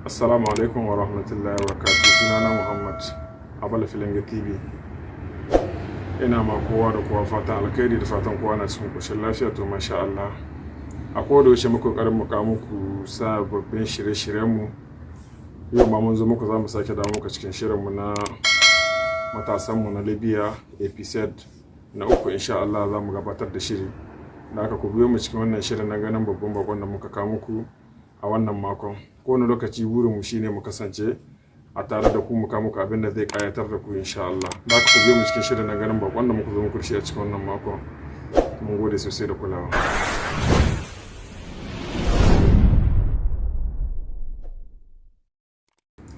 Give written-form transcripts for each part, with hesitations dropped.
Assalamu alaikum wa rahmatullahi wa barakatuh. Sunana Muhammad Abala Filinga TV. Ina ma kowa da kowa fatan alkhairi da fatan kowa na cikin koshin lafiya to masha Allah. A koda yaushe muka kokarin mu kawo muku sababbin shirye-shiryen mu. Yau ma mun zo muku za mu sake dawo muku cikin shirin mu na matasan mu na Libya episode na uku insha Allah za mu gabatar da shiri. Da aka ku biyo mu cikin wannan shirin na ganin babban bakon da muka kawo muku a wannan makon. Kowane lokaci burinmu shine mu kasance a tare da ku muka muku abin da zai kayatar da ku insha Allah. Da ku biyo mu cikin shirin na ganin bakon da muka zo muku shi a cikin wannan makon. Mun gode sosai da kulawa.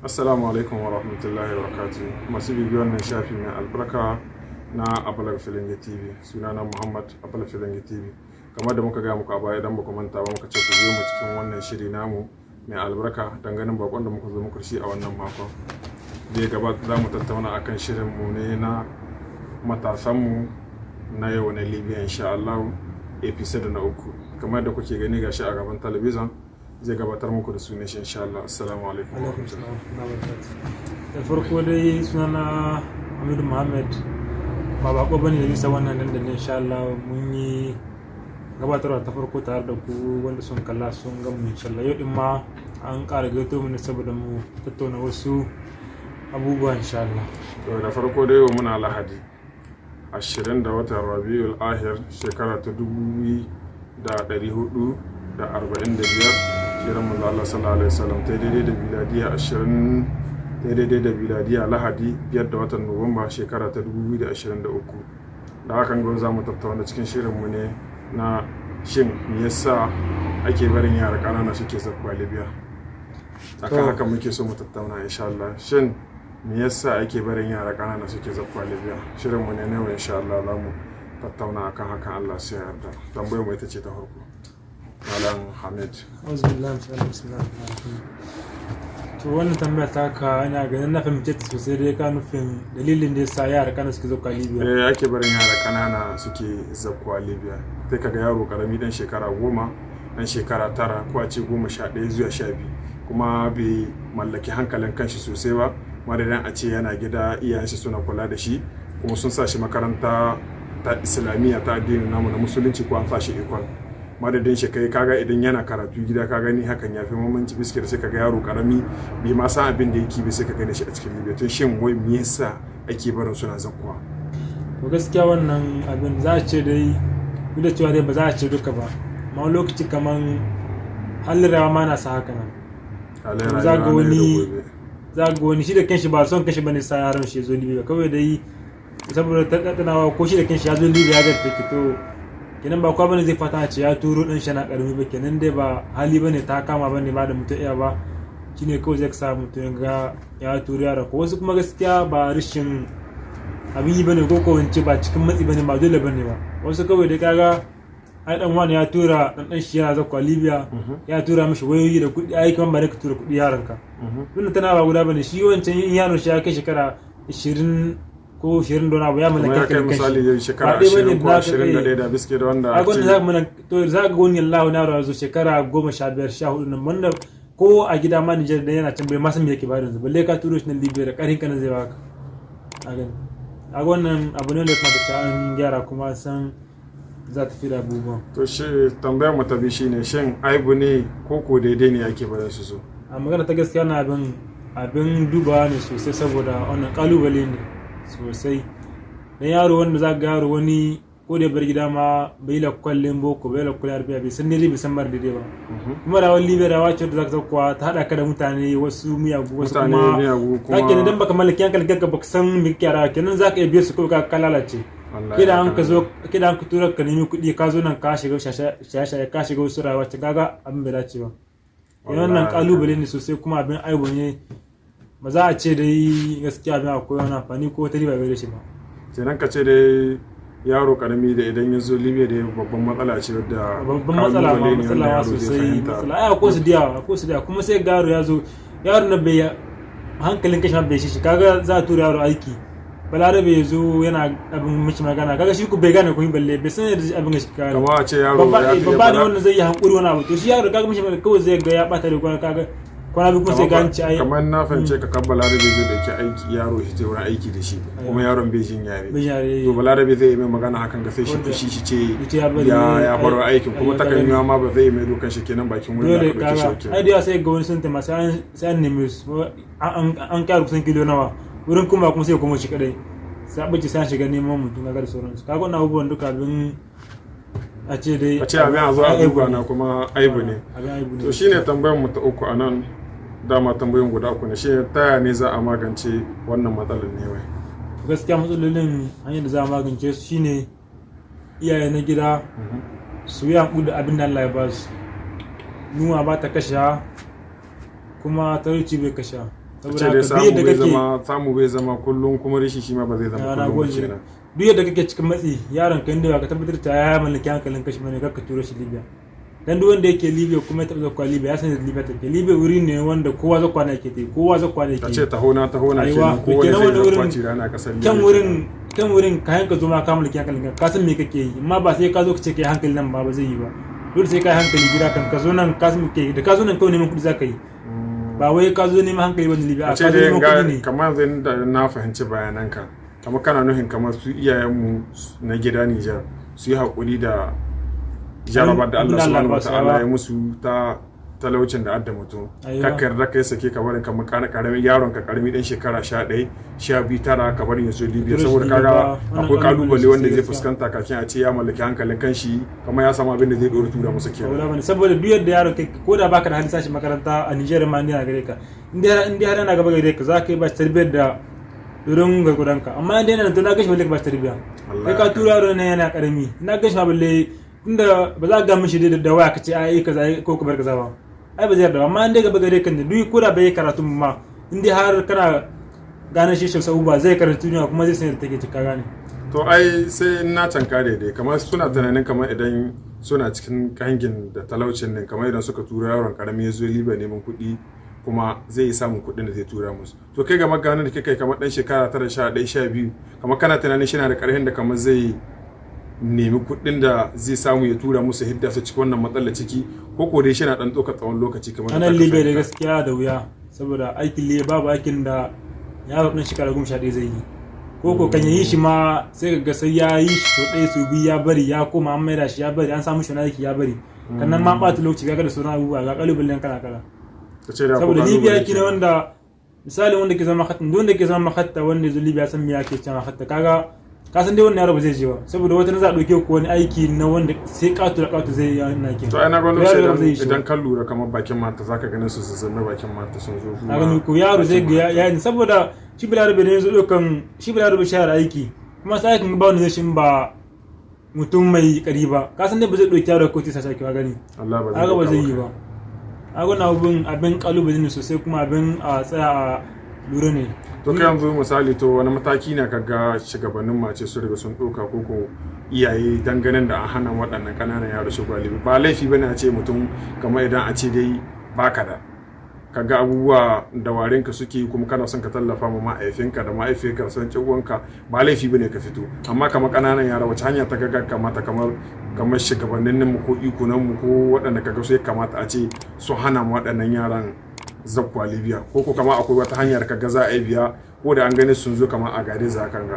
Assalamu alaikum wa rahmatullahi wa barakatuh. Masu bibiyar wannan shafi mai albarka na Abala Filinga TV. Sunana Muhammad Abala Filinga TV. Kamar da muka gaya muku a baya idan ba ku manta ba muka ce ku biyo mu cikin wannan shiri namu mai albarka ganin bakon da muka zo muku shi a wannan makon. Da ya gabata za mu tattauna akan shirin mu ne na matasan mu na yau na Libya insha Allah episode na uku. Kamar da kuke gani gashi a gaban talabijin zai gabatar muku da sunan shi insha Allah. Assalamu alaikum. Da farko dai sunana Hamidu Muhammad ba bako bane da bisa wannan dandalin insha Allah mun yi gabatarwa ta farko tare da ku wanda sun kalla sun gamu insha Allah. Yau din ma an ƙara gaito mu ne saboda mu tattauna wasu abubuwa insha Allah. To da farko dai yau muna Lahadi 20 da watan Rabiul Akhir shekara ta 1445 shirin manzo Allah sallallahu alaihi wasallam ta daidai da miladiya 20 daidai da miladiya Lahadi 5 da watan Nuwamba shekara ta 2023. Da hakan gobe za mu tattauna cikin shirin mu ne na shin me yasa ake barin yara ƙanana suke zakwa Libya. Akan haka muke so mu tattauna insha Allah. Shin me yasa ake barin yara ƙanana suke zakwa Libya? Shirin mu ne yau insha Allah za mu tattauna akan hakan Allah sai yarda. Tambayar mu ita ce ta farko. Malam Hamid. Bismillah. To wannan tambaya ta ka ina ganin na fahimce ta sosai dai ka nufin dalilin da yasa yara ƙanana suke zakwa Libya. Ake barin yara ƙanana suke zakwa Libya. Sai kaga yaro karami dan shekara 10, dan shekara 9 ko a ce 11 zuwa 12 kuma bai mallaki hankalin kanshi sosai ba. Madadin a ce yana gida iyayensa suna kula da shi kuma sun sa shi makaranta ta islamiyya ta addinin namu na musulunci ko an sa shi ikon. Madadin shi kai kaga idan yana karatu gida ka gani hakan ya fi mamanci biskit sai kaga yaro karami bai ma san abin da yake ba sai ka gane shi a cikin Libya. To shin wai me yasa ake barin suna zakwa? To gaskiya wannan abin za a ce dai duk da cewa dai ba za a ce duka ba amma lokaci kaman halin rawa ma na sa haka nan. Za ga wani shi da kanshi ba son kanshi bane sa yaron shi ya zo Libya kawai dai saboda tattaunawa ko shi da kanshi ya zo Libya ga take to kenan ba kwa bane zai fata a ce ya turo dan shi na karami ba kenan dai ba hali bane ta kama bane ba da mutum iya ba shine kawai zai sa mutum ga ya turo yaron ko wasu kuma gaskiya ba rishin abin yi bane ko wance ba cikin matsi bane ba dole bane ba wasu kawai dai kaga ai dan wani ya tura dan shi yana zakwa Libya ya tura mishi wayoyi da kuɗi ai kan ba ne ka tura kuɗi yaron ka wannan tana ba guda bane shi wancan yaron shi ya kai shekara 20 ko 20 don abu ya mallaka kai misali shekara 20 ko 21 da biske da wanda a gwanda za ka mana to za ka goni Allah na razo shekara 15 14 nan wanda ko a gida ma Niger da yana can bai ma san me yake ba yanzu balle ka turo shi na Libya da karin kana zai baka a gani a wannan abu ne da kuma ta an gyara kuma san za ta fi da abubuwan. To shi tambayar mu ta bi shine shin aibu ne ko daidai ne ake barin su so? A magana ta gaskiya na abin dubawa ne sosai saboda wannan kalubale ne sosai. Dan yaro wanda za ga yaro wani ko da bar gida ma bai la kwallin boko bai la kwallin arabiya bai san dai bai san bar daidai ba. Kuma da wani Libya da wacce da zaka zakwa ta hada ka da mutane wasu miyagu wasu kuma kake ne dan baka mallaki hankali ka baka san me kike rawa kenan zaka iya biye su ko ka lalace. Kida an ka tura ka nemi kuɗi ka zo nan ka shiga shasha ka shiga wasu rayuwa ta gaga abin bai dace ba. Wannan kalubale ne sosai kuma abin aibu ne ba za a ce dai gaskiya abin akwai wani amfani ko wata riba bai da shi ba. Kenan ka ce dai yaro karami da idan ya zo Libya da babban matsala ce wadda babban matsala sosai matsala ai ko su diya kuma sai garo ya zo yaro na bai hankalin kashi bai shi kaga za a tura yaro aiki balarabe ya zo yana abin mishi magana kaga shi ku bai gane kun balle bai san yadda abin gashi kaga kamar a ce yaro babba ne wannan zai yi hankuri wani abu to shi yaro kaga mishi kawai zai ga ya bata da gona kaga kwana biyu kuma sai ga an ci ai kamar na fahimce ka kan balarabe zai dauki aiki yaro shi ta wurin aiki da shi kuma yaron bai jin yare to balarabe zai yi mai magana hakan ga sai shi ce ya baro aikin kuma takan yi ma ba zai yi mai dokan shi kenan bakin wurin da aka dauki shi ai da sai ga wani sun ta masu an nemi an kyaru kusan kilo nawa wurin kuma sai kuma shi kadai sai abaci sai shiga neman mutum ga da sauransu kaga wannan abubuwan duka bin a ce abin a zo a duba na kuma aibu ne to shine tambayar mu ta uku anan dama tambayoyin guda uku ne shine taya ne za a magance wannan matsalar ne wai gaskiya matsalolin hanyar da za a magance su shine iyaye na gida su yi haƙuri da abin da Allah ya ba su nuna ba ta kasha kuma talauci bai kasha saboda haka samu bai zama kullum kuma rishi shi ma ba zai zama kullum kenan duk yadda kake cikin matsi yaron ka inda ka tabbatar ta ya mallaki hankalin kashi bane ka tura shi Libya dan duk wanda yake Libya kuma ya taɓa zakwa Libya ya san Libya take Libya wuri ne wanda kowa zakwa ne yake tai kowa zakwa ne yake ce tahona kenan kowa zai zakwa ci rana kasar Libya kan wurin kayan ka zo ma ka mallaki hankalin ka san me kake yi amma ba sai ka zo ka ce kai hankali nan ba zai yi ba dole sai kai hankali gida kan ka zo nan ka san me kake da ka zo nan kawai neman kuɗi zaka yi ba wai ka zo neman hankali ba Libya ka zo neman kuɗi ne kamar zan da na fahimci bayananka kamar kana nufin kamar su iyayenmu na gida Nijar su yi haƙuri da jarabar da Allah subhanahu wa ta'ala ya musu ta talaucin da adda mutum kakkar da kai sake ka barin kamar karamin yaron ka karami dan shekara 11 12 tara ka barin ya zo Libya saboda kaga akwai kalubale wanda zai fuskanta kafin a ce ya mallaki hankalin kanshi kamar ya samu abin da zai dora tura masa kenan saboda duk yadda yaron kai ko da baka da halin sashi makaranta a Nijar ma ne a gare ka inda har yana gaba gare ka za ka yi ba tarbiyyar da durin gargudanka amma inda yana da na gashi balle ba tarbiya kai ka tura yaro ne yana karami na gashi balle inda ba za ka ga mishi da waya kace ai kaza ko ka bar kaza ba ai ba zai yarda amma inda gaba gare kan duk ko da bai karatu ma inda har kana gane shi sau ba zai karatu ne kuma zai san da take cika gane to ai sai na canka daidai kamar suna tunanin kamar idan suna cikin kangin da talaucin ne kamar idan suka tura yaron karami ya zo Libya neman kuɗi kuma zai samun kuɗin da zai tura musu to kai ga maganar da kake kamar dan shekara 9 11 12 kamar kana tunanin shi na da ƙarfin da kamar zai nemi kuɗin da zai samu ya tura musu hidda su cikin wannan matsalar ciki ko dai shi na dan ɗaukar tsawon lokaci kamar anan Libya da gaskiya da wuya saboda aikin Libya babu aikin da yaro ɗan shekara 11 zai yi ko kan yi shi ma sai ga sai ya yi shi to ɗaya su biyu ya bari ya koma an maida shi ya bari an samu shi na aiki ya bari kannan ma ɓata lokaci ga da sauran abubuwa ga kalubalen kala saboda Libya yake ne wanda misali wanda ke zama hatta wanda ke zama hatta wanda zo Libya san me yake cewa hatta kaga ka san dai wannan yaro ba zai je ba saboda wata za a dauke ku wani aiki na wanda sai katu da katu zai yi na kin to ai na gwamnati idan kan lura kamar bakin mata zaka ganin su zanne bakin mata sun zo a ganin ku yaro zai ga yayin saboda shi bilarabe ne yanzu dokan shi bilarabe shahar aiki kuma sai aikin ba wani zai shin ba mutum mai kari ba ka san dai ba zai dauki yaro ko tisa sai ka gani Allah ba zai yi ba agona abin kalubale ne sosai kuma abin a tsaya a lura ne to kai yanzu misali to wani mataki ne kaga shugabannin mace su riga sun doka koko iyaye dangane da a hana waɗannan ƙananan yaro shiga Libya ba laifi bane a ce mutum kamar idan a ce dai baka da kaga abubuwa da warinka suke kuma kana son ka tallafa ma ma'aifinka da ma'aifiyarka san uwanka ba laifi bane ka fito amma kamar ƙananan yara wace hanya ta kaga kamata kamar shugabannin mu ko ikunan mu ko waɗanda kaga su ya kamata a ce su hana mu waɗannan yaran zakwa Libya ko kama akwai wata hanyar kaga za a yi biya ko da an gani sun zo kamar a gare za kan ga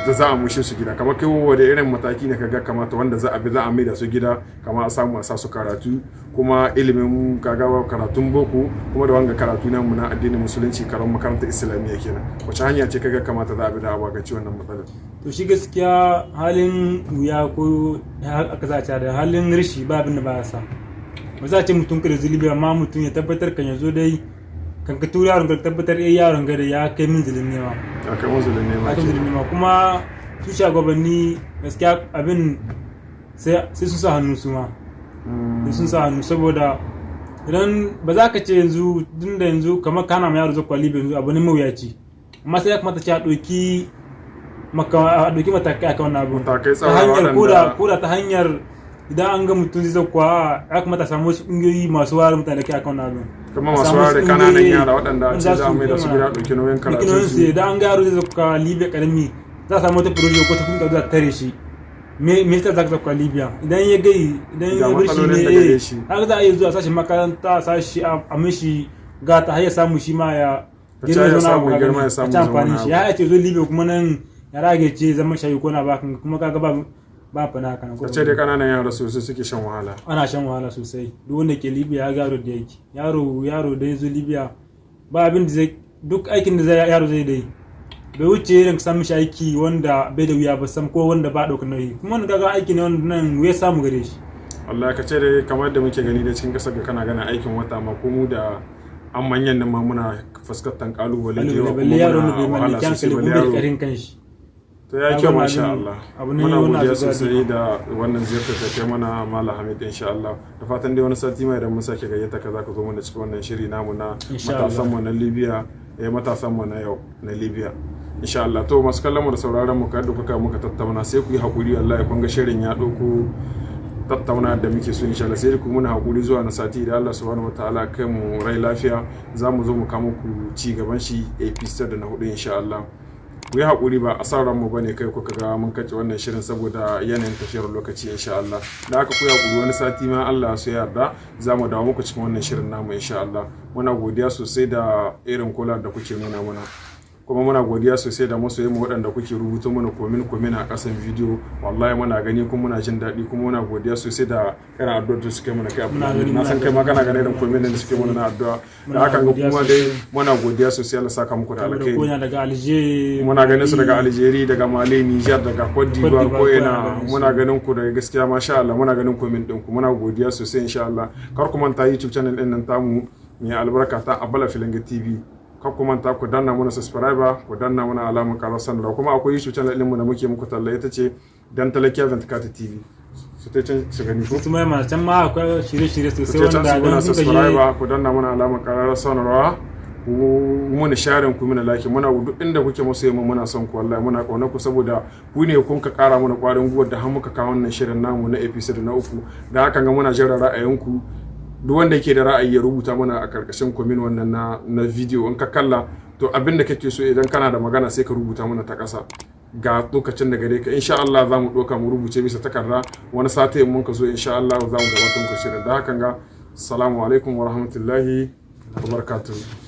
da za a mushe su gida kamar kai wanda irin mataki ne kaga kamata wanda za a bi za a mai da su gida kamar a samu a sa su karatu kuma ilimin kaga karatun boko kuma da wanga karatu na mu na addinin musulunci karon makarantar islamiyya kenan wace hanya ce kaga kamata za a bi da abagaci wannan matsalar to shi gaskiya halin wuya ko aka zace da halin rishi ba abin da ba ya sa ba za a ce mutum kada zulubi amma mutum ya tabbatar kan yazo dai kan ka tura yaron ka tabbatar yaron ga da ya kai minzilin nema kuma su shugabanni gaskiya abin sai sun sa hannu su ma sun sa hannu saboda idan ba za ka ce yanzu tun da yanzu kamar kana ma yaro zakwa Libya yanzu abu ne mawuyaci amma sai ya kamata ce a ɗauki matakai akan wannan abu ta hanyar koda ta hanyar idan an ga mutum zai zakwa ya kamata samu wasu ƙungiyoyi masu wayar mutane kai akan wannan abu kuma masu wayar da kananan yara waɗanda a ce za a mai da su gida ɗauki nauyin karatu su idan an ga yaro zai zakwa Libya karami za a samu wata proje ko ta kunta za ta tare shi me yasa za ka zakwa Libya idan ya gai idan ya bar shi ne haka za a yi zuwa sashi makaranta sashi a mishi gata har ya samu shi ma ya girma ya samu amfani shi ya ce zo Libya kuma nan ya rage ce zama shayi ko na bakan kuma kaga ba fana kana ko ce dai kananan yara sosai suke shan wahala. Ana shan wahala sosai duk wanda ke Libya ya garo da yake yaro da yazo Libya ba abin da zai duk aikin da yaro zai dai bai wuce irin samun shi aiki wanda bai da wuya ba sam ko wanda ba ɗaukar nauyi kuma wanda kaga aiki ne wanda nan wuya samu gare shi. Allah ka ce dai kamar da muke gani da cikin kasar ga kana gana aikin wata ma ko mu da an manyan nan ma muna fuskantar kalubale da yawa kuma yaro ne bai mallaki hankali kuma da karin kanshi. To ya kyau masha Allah muna godiya sosai da wannan ziyartar da kai mana Malam Hamid insha Allah da fatan dai wani sati mai idan mun sake gayyata ka zaka zo mana cikin wannan shiri namu na matasan mu na Libya matasan mu na yau na Libya insha Allah. To masu kallon mu da sauraron mu kada kuka muka tattauna sai ku yi hakuri Allah ya kunga shirin ya dauko tattauna da muke so insha Allah sai ku muna hakuri zuwa na sati da Allah subhanahu wataala kai mu rai lafiya zamu zo mu kama ku ci gaban shi episode na 4 insha Allah. Ku yi hakuri ba asaran mu bane kai kuka ga mun kace wannan shirin saboda yanayin tafiyar lokaci insha Allah. Da haka ku yi hakuri wani sati ma Allah ya yarda zamu dawo muku cikin wannan shirin namu insha Allah. Muna godiya sosai da irin kula da kuke nuna mana. Kuma muna godiya sosai da masoyi mu waɗanda kuke rubuta mana komen a ƙasan bidiyo wallahi muna gani kuma muna jin daɗi kuma muna godiya sosai da irin addu'ar da suke mana kai na san kai ma kana ganin irin komen da suke mana na addu'a da haka ga kuma dai muna godiya sosai Allah saka muku da alkhairi muna ganin su daga Algeria daga Mali Niger daga Cote d'Ivoire ko ina muna ganin ku daga gaskiya masha Allah muna ganin komen ɗinku muna godiya sosai insha Allah kar ku manta YouTube channel ɗin nan tamu mai albarka ta Abala Filinge TV kar ku manta ku danna mana subscriber ku danna mana alamar karar sanarwa kuma akwai YouTube channel ɗinmu da muke muku talla ita ce Dan Talakiya 24 TV su ta can su gani ko kuma ma can ma akwai shirye-shirye sosai wanda dan subscriber ku danna mana alamar karar sanarwa muna sharing ku muna like muna duk inda kuke maso yamma muna son ku wallahi muna kauna ku saboda ku ne kun ka kara mana kwarin gwiwa da har muka kawo wannan shirin namu na episode na 3 da haka ga muna jira ra'ayinku duk wanda yake da ra'ayi ya rubuta mana a karkashin comment wannan na video in ka kalla to abin da kake so idan kana da magana sai ka rubuta mana ta ƙasa ga lokacin da gare ka insha Allah za mu ɗauka mu rubuce bisa takarda wani sati mun ka zo insha Allah za mu gabatar muku shirin da hakan ga assalamu alaikum wa rahmatullahi wa barakatuh.